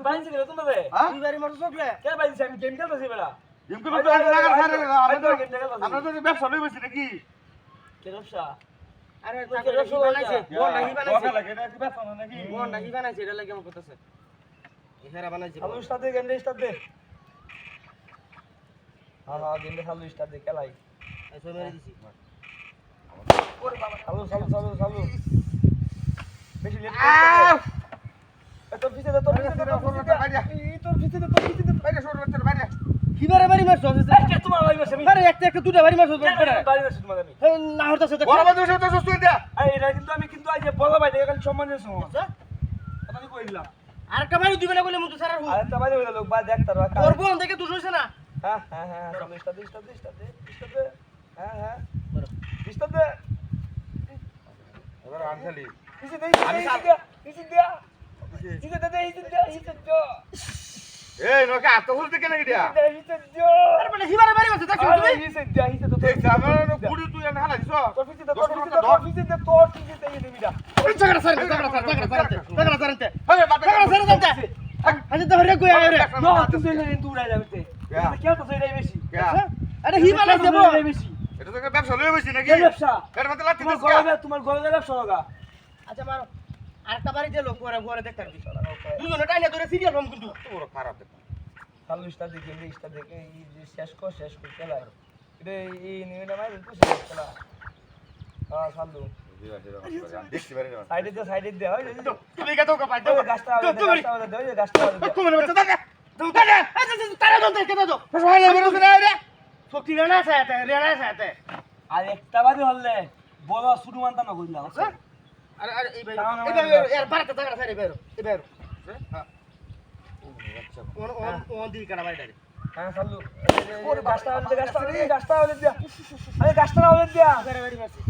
বাইনছে কেন তোমরা রে তুই বাড়ি মারছ চকলে কে বাইনছে আমি গেম খেলতেছি বেলা গেম তো আমরা তো ব্যবসা লই বসি নাকি কে ব্যবসা আরে টাকা বানাইছে বল নাকি বানাইছে লাগে না কি ব্যবসা নাকি বল নাকি বানাইছে এটা লাগে আমার কইতাছে এখানে বানাইছে চালু স্টার্ট দে গেম স্টার্ট দে হ্যাঁ গেম চালু স্টার্ট দে খেলাই এসে মেরে দিছি ওরে বাবা চালু চালু চালু চালু বেশি লেট তোর পিছে দে তোর পিছে দে তোর পিছে দে তোর পিছে দে বাইরে সর বাচ্চা বাইরে কিবারে বাড়ি মারছ কে তোমার ভাই বসে আরে একটা দুটা বাড়ি মারছ বাড়ি বসে তোমার আমি না হতাছে দেখ বড় বাদু সে তো সুস্থ দিয়া এই এটা কিন্তু আমি কিন্তু আজ বলা ভাই দেখে খালি সম্মান দিছো কথা আমি কই দিলাম আরেকটা বাড়ি দিবে না বলে মুতো সারা আরে তা ভাই ওই লোক বা দেখ তার করব দেখে দুটো হইছে না হ্যাঁ হ্যাঁ হ্যাঁ চালু স্টার্ট দে হ্যাঁ হ্যাঁ স্টার্ট দে এবার আনছালি পিছে দে পিছে দে এই নকে আত হলতে কেন গিয়া আরে মানে হিবারে বাড়ি মারছ দেখছ তুমি ঠিক আমার গুড়ি তুই এনে হালা দিছ তোর পিছে দে জায়গা সারতে আরে বাবা আজ তো হরে কই আরে নো তুই দূর আই যাবে কে তো সইরাই বেশি আরে হিবারে দেব বেশি এটা তো ব্যবসা লই বসি নাকি ব্যবসা এর মধ্যে লাঠি তোমার গলায় ব্যবসা লাগা আচ্ছা মারো আরেকটা বাড়ি দিয়ে লোক ঘরে দেখতে পারবি দুজনে টাইনা ধরে সিরিয়াল রম কিন্তু বড় খারাপ দেখ চালু স্টার্ট দেখে এই যে শেষ কর খেলা এটা এই নিউনা মাই তো শেষ খেলা হ্যাঁ চালু দেখছি বারে না সাইডে দে ওই তুমি কে তো পাই ওই গাছটা দে ওই গাছটা দে তুমি বাচ্চা দাদা দাদা তারা দন্তে কেন দাও সবাই বেরো না রে শক্তি রেনা সাথে আর একটা বাদে হলে বড় শুরু মানতা না কইলা আরে আরে এই ভাই এর বারটা জায়গা সাইডে বেরো হ্যাঁ ওন দি কাটা বাড়ি হ্যাঁ চালু ওরে গাছটা হলে দিয়া আরে গাছটা হলে দিয়া ঘরে বাড়ি মারছি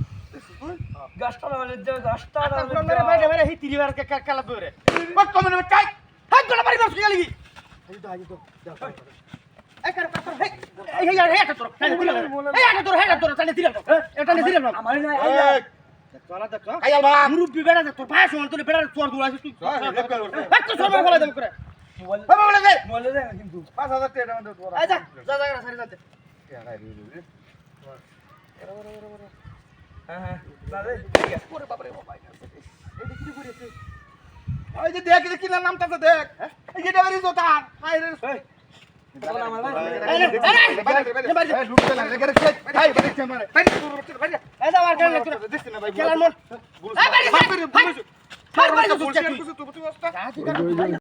গাছটা হলে বাইরে হি তিরিবার কালা দরে বাট কমে না চাই হাত গলা বাড়ি মারছি লাগি আজ তো এই কার এই এটা তোর এটা তোর টানে দিলাম এটা টানে দিলাম আমার না চলা দেখো আইয়া মা মুরব্বি বেড়া তোর ভাই সমান তোর বেড়া চোর দৌড়াছিস তুই একটু সময় ফলা দেব করে বলে দে কিন্তু 5000 টাকা আমাদের তোরা আচ্ছা যা জায়গা সারি যাতে হ্যাঁ দাদা ওরে বাবা রে বাবা এই কি করেছে ওই যে দেখ কি নামটা তো দেখ এই যে ডেলিভারি তো তার হাই রে বল আমার ভাই এই লুটতে না লেগে রেখে ভাই বাড়ি কে মারে বাড়ি বাড়ি এই যা মার কেন দেখছ না ভাই খেলার মন এই বাড়ি বাড়ি